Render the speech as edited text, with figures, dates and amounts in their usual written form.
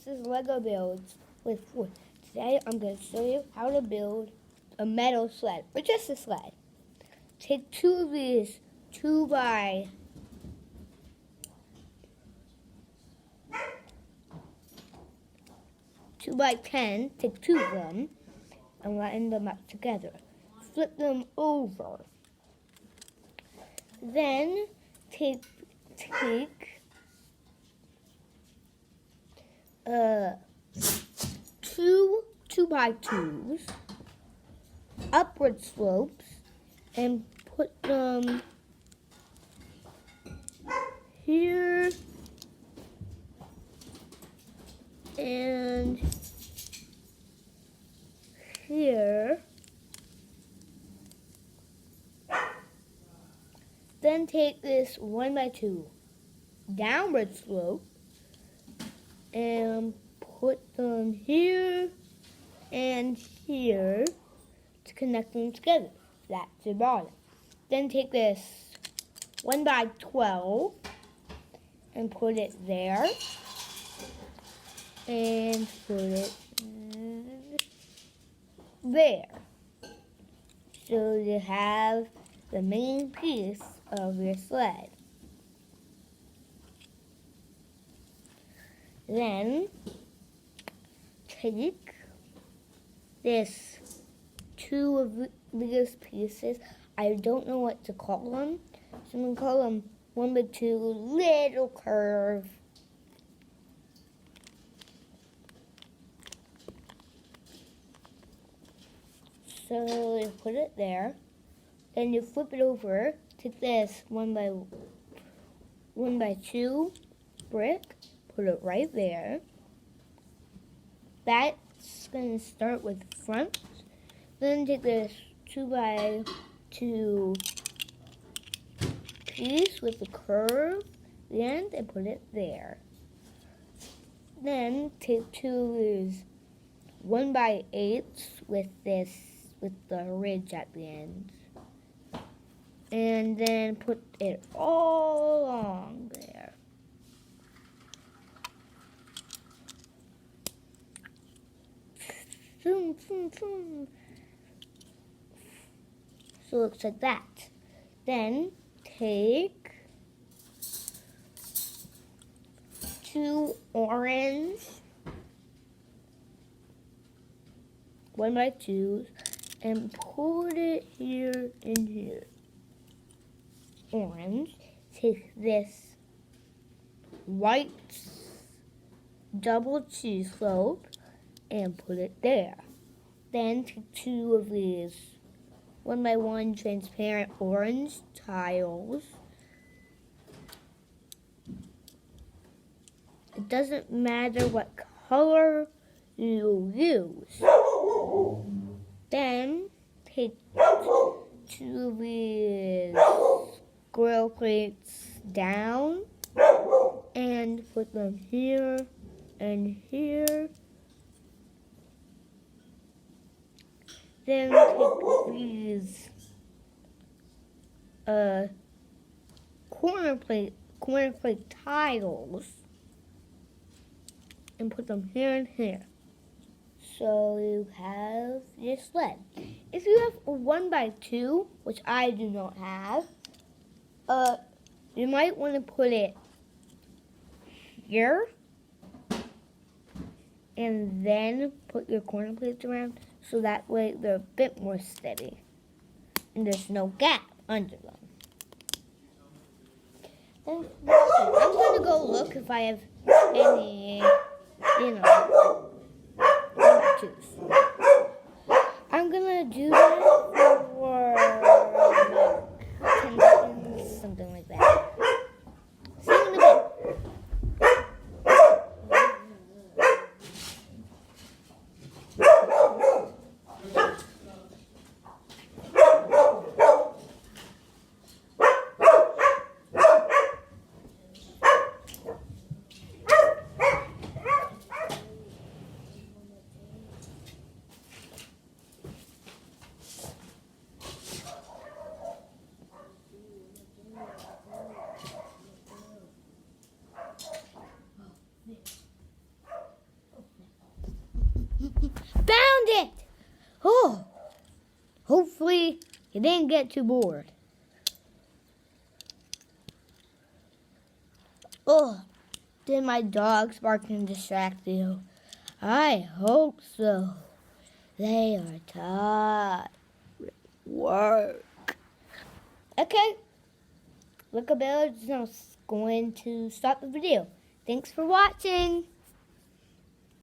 is Lego builds with wood. Today I'm going to show you how to build a metal sled, or just a sled. Take two of these 2x10. Take two of them and line them up together. Flip them over. Then take two 2x2s, upward slopes, and put them here and here. Then take this 1x2 downward slope and put them here and here to connect them together. That's the bottom. Then take this 1x12 and put it there and put it there. So you have the main piece of your sled. Then take this two of these pieces. I don't know what to call them, so I'm going to call them 1x2 little curve. So you put it there. Then you flip it over. Take this 1x2 brick. Put it right there. That's going to start with front. Then take this 2x2 piece with the curve, the end, and put it there. Then take two of these 1x8s with the ridge at the end. And then put it all along there. So it looks like that. Then take two orange 1x2s and put it here and here. Orange. Take this white double cheese slope and put it there. Then take two of these 1x1 transparent orange tiles. It doesn't matter what color you use. Then take two of these grill plates down and put them here and here. Then take these corner plate tiles and put them here and here. So you have your sled. If you have a 1x2, which I do not have, you might want to put it here and then put your corner plates around, so that way they're a bit more steady and there's no gap under them. Then, I'm going to go look if I have any, 1x2s. I'm going to do that for 10 seconds, something like that. See you in a bit. Oh, hopefully you didn't get too bored. Oh, did my dogs bark and distract you? I hope so. They are tired. Work. Okay. Look, Bell is going to stop the video. Thanks for watching.